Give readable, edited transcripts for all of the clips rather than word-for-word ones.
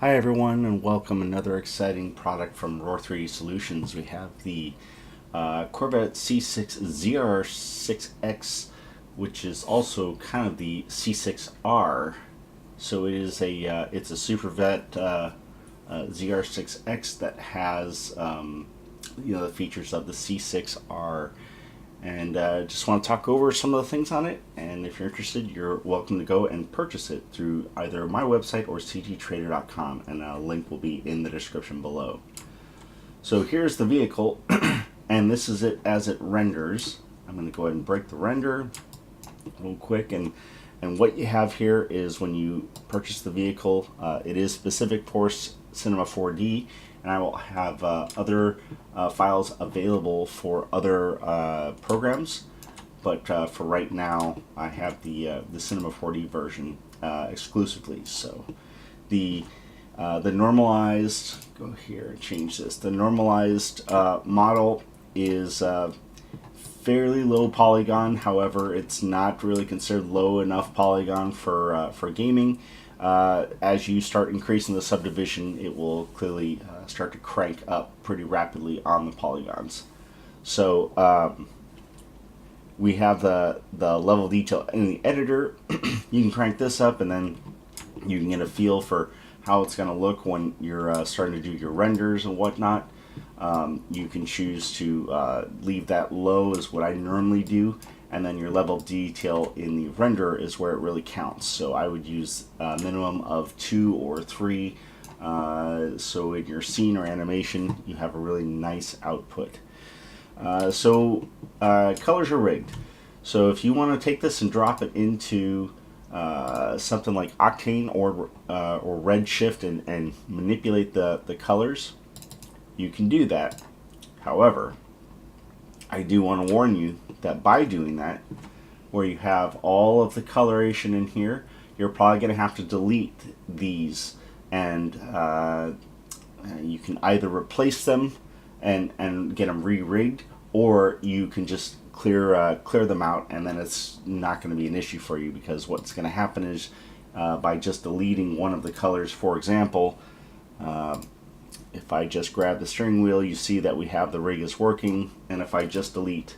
Hi everyone, and welcome another exciting product from Roar3 Solutions. We have the Corvette C6 Z06X, which is also kind of the C6R. So it is it's a Supervette Z06X that has the features of the C6R. And just want to talk over some of the things on it. And if you're interested, you're welcome to go and purchase it through either my website or cgtrader.com, and a link will be in the description below. So here's the vehicle, and this is it as it renders. I'm going to go ahead and break the render real quick. And what you have here is when you purchase the vehicle, it is specific for Cinema 4D, and I will have other files available for other programs, but for right now I have the Cinema 4D version exclusively. So the normalized, go here and change this, the normalized model is fairly low polygon. However, it's not really considered low enough polygon for gaming. As you start increasing the subdivision, it will clearly start to crank up pretty rapidly on the polygons. So we have the level of detail in the editor. You can crank this up, and then you can get a feel for how it's going to look when you're starting to do your renders and whatnot. You can choose to leave that low, is what I normally do, and then your level of detail in the render is where it really counts. So I would use a minimum of 2 or 3, so in your scene or animation you have a really nice output. Colors are rigged. So if you want to take this and drop it into something like Octane or Redshift and manipulate the colors, you can do that. However, I do want to warn you that by doing that, where you have all of the coloration in here, you're probably going to have to delete these, and you can either replace them and get them re-rigged, or you can just clear them out, and then it's not going to be an issue for you, because what's going to happen is by just deleting one of the colors, for example, if I just grab the steering wheel, you see that we have the rig is working, and if I just delete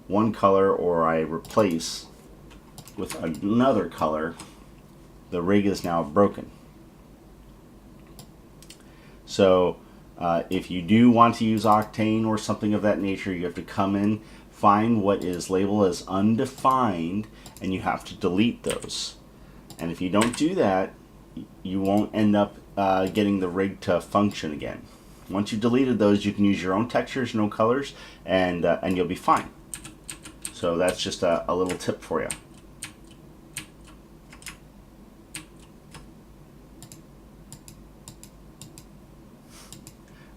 one color or I replace with another color, the rig is now broken. So if you do want to use Octane or something of that nature, you have to come in, find what is labeled as undefined, and you have to delete those. And if you don't do that, you won't end up getting the rig to function again. Once you've deleted those, you can use your own textures, no colors, and you'll be fine. So that's just a little tip for you.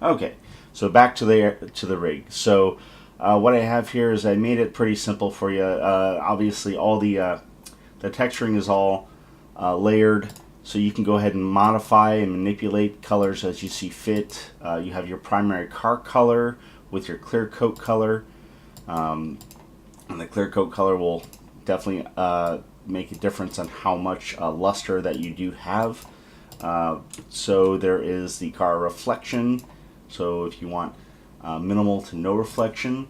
Okay, so back to the rig. So what I have here is I made it pretty simple for you. Obviously, all the texturing is all layered. So you can go ahead and modify and manipulate colors as you see fit. You have your primary car color with your clear coat color. And the clear coat color will definitely make a difference on how much luster that you do have. So there is the car reflection. So if you want minimal to no reflection,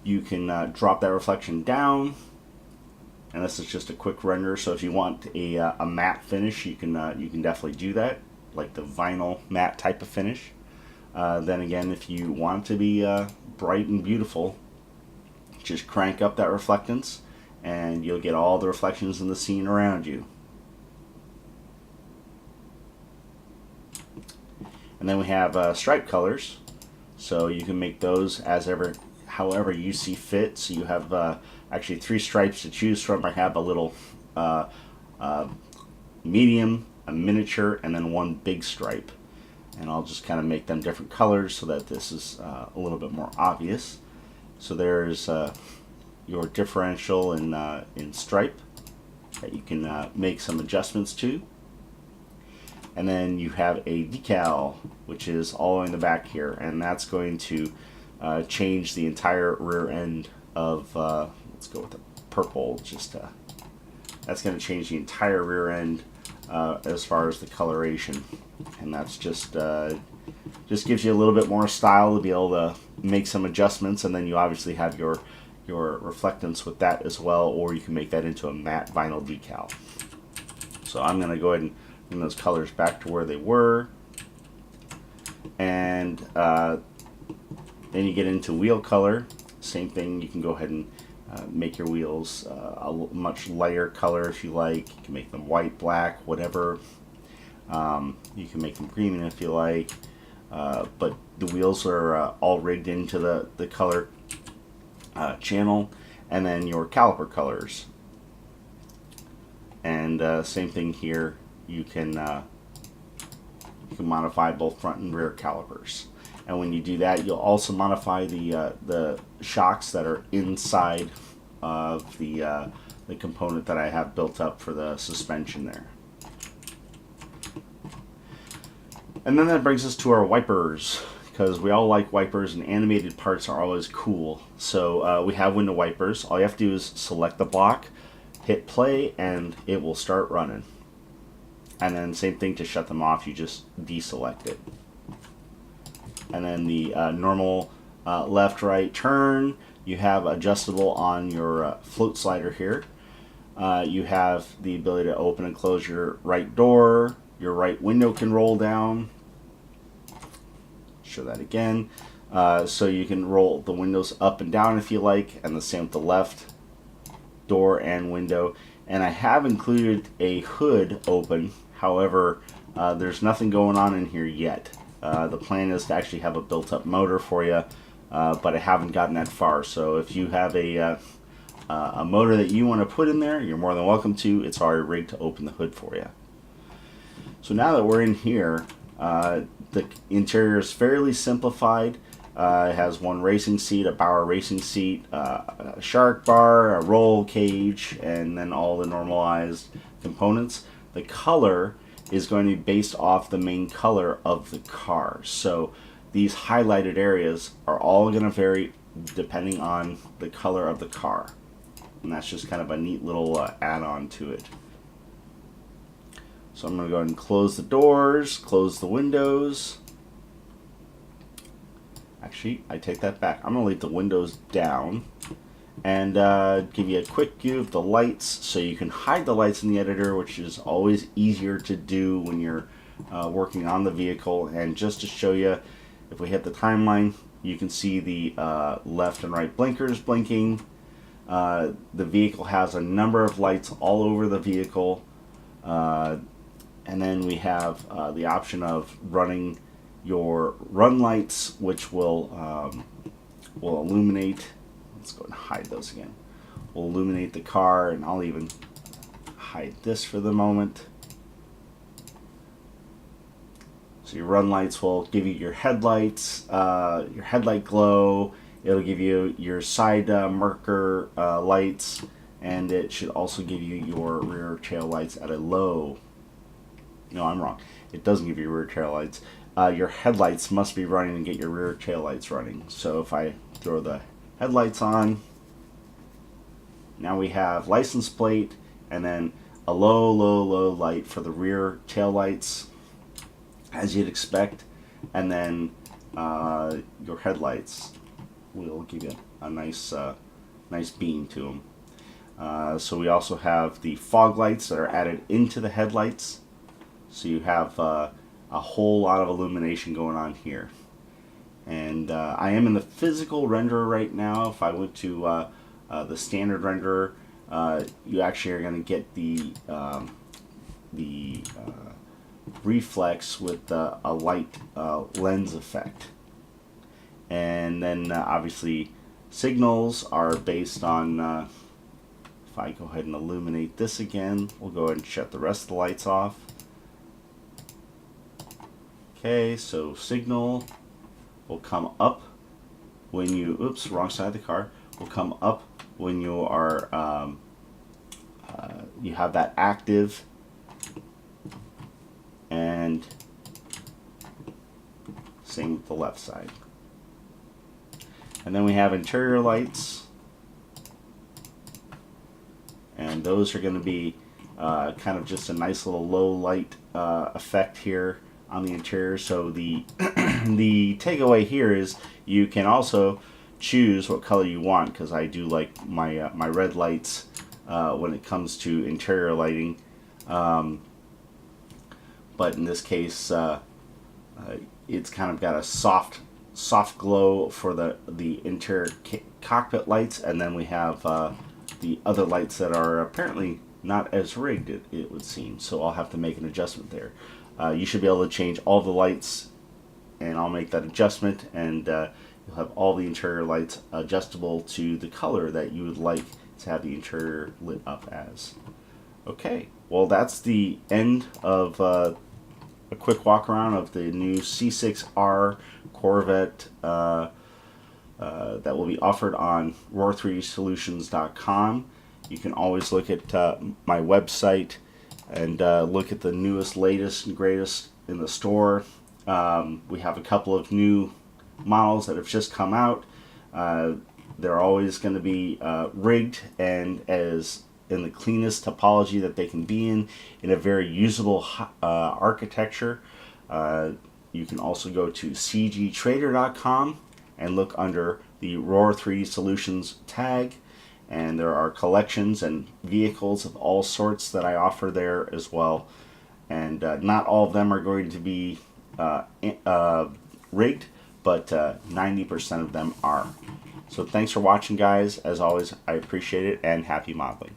you can drop that reflection down. And this is just a quick render. So if you want a matte finish, you can definitely do that, like the vinyl matte type of finish. Then again, if you want to be bright and beautiful, just crank up that reflectance, and you'll get all the reflections in the scene around you. And then we have stripe colors, so you can make those however you see fit. So you have actually 3 stripes to choose from. I have a little medium, a miniature, and then 1 big stripe. And I'll just kind of make them different colors so that this is a little bit more obvious. So there's your differential in stripe that you can make some adjustments to. And then you have a decal, which is all in the back here, and that's going to change the entire rear end of, let's go with the purple, that's going to change the entire rear end as far as the coloration, and that's just gives you a little bit more style to be able to make some adjustments, and then you obviously have your reflectance with that as well, or you can make that into a matte vinyl decal. So I'm going to go ahead and bring those colors back to where they were, and then you get into wheel color. Same thing, you can go ahead and make your wheels a much lighter color if you like. You can make them white, black, whatever. You can make them green if you like. But the wheels are all rigged into the color channel, and then your caliper colors. And same thing here. You can modify both front and rear calipers. And when you do that, you'll also modify the shocks that are inside of the component that I have built up for the suspension there. And then that brings us to our wipers, because we all like wipers, and animated parts are always cool. So we have window wipers. All you have to do is select the block, hit play, and it will start running. And then same thing to shut them off, you just deselect it. And then the normal left, right turn, you have adjustable on your float slider here. You have the ability to open and close your right door. Your right window can roll down. Show that again. So you can roll the windows up and down if you like, and the same with the left door and window. And I have included a hood open. However, there's nothing going on in here yet. The plan is to actually have a built-up motor for you, but I haven't gotten that far. So if you have a motor that you want to put in there, you're more than welcome to. It's already rigged to open the hood for you. So now that we're in here, the interior is fairly simplified. It has one racing seat, a Bauer racing seat, a shark bar, a roll cage, and then all the normalized components. The color is going to be based off the main color of the car. So these highlighted areas are all going to vary depending on the color of the car. And that's just kind of a neat little add-on to it. So I'm going to go ahead and close the doors, close the windows. Actually, I take that back. I'm going to leave the windows down and give you a quick view of the lights, so you can hide the lights in the editor, which is always easier to do when you're working on the vehicle. And just to show you, if we hit the timeline, you can see the left and right blinkers blinking. The vehicle has a number of lights all over the vehicle. And then we have the option of running your run lights, which will illuminate. Let's go and hide those again. Will illuminate the car, and I'll even hide this for the moment. So your run lights will give you your headlights, your headlight glow. It'll give you your side marker lights, and it should also give you your rear tail lights at a low. No, I'm wrong. It doesn't give you rear tail lights. Your headlights must be running and get your rear tail lights running. So if I throw the headlights on, now we have license plate, and then a low light for the rear tail lights, as you'd expect, and then your headlights will give you a nice beam to them. So we also have the fog lights that are added into the headlights. So you have a whole lot of illumination going on here. And I am in the physical renderer right now. If I went to the standard renderer, you actually are going to get the reflex with a light lens effect. And then obviously signals are based on, if I go ahead and illuminate this again, we'll go ahead and shut the rest of the lights off. Okay, so signal will come up when you, oops, wrong side of the car, will come up when you are, you have that active, and same with the left side. And then we have interior lights, and those are going to be kind of just a nice little low light effect here on the interior. So the the takeaway here is you can also choose what color you want, because I do like my my red lights when it comes to interior lighting. But in this case, it's kind of got a soft glow for the interior cockpit lights, and then we have the other lights that are apparently not as rigged, it would seem. So I'll have to make an adjustment there. You should be able to change all the lights, and I'll make that adjustment, and you'll have all the interior lights adjustable to the color that you would like to have the interior lit up as. Okay, well, that's the end of a quick walk around of the new C6R Corvette that will be offered on roar3solutions.com. You can always look at my website and look at the newest, latest, and greatest in the store. We have a couple of new models that have just come out. They're always going to be rigged and as in the cleanest topology that they can be in a very usable architecture. You can also go to cgtrader.com and look under the Roar3 Solutions tag, and there are collections and vehicles of all sorts that I offer there as well. And not all of them are going to be rigged, but 90% of them are. So thanks for watching, guys. As always, I appreciate it, and happy modeling.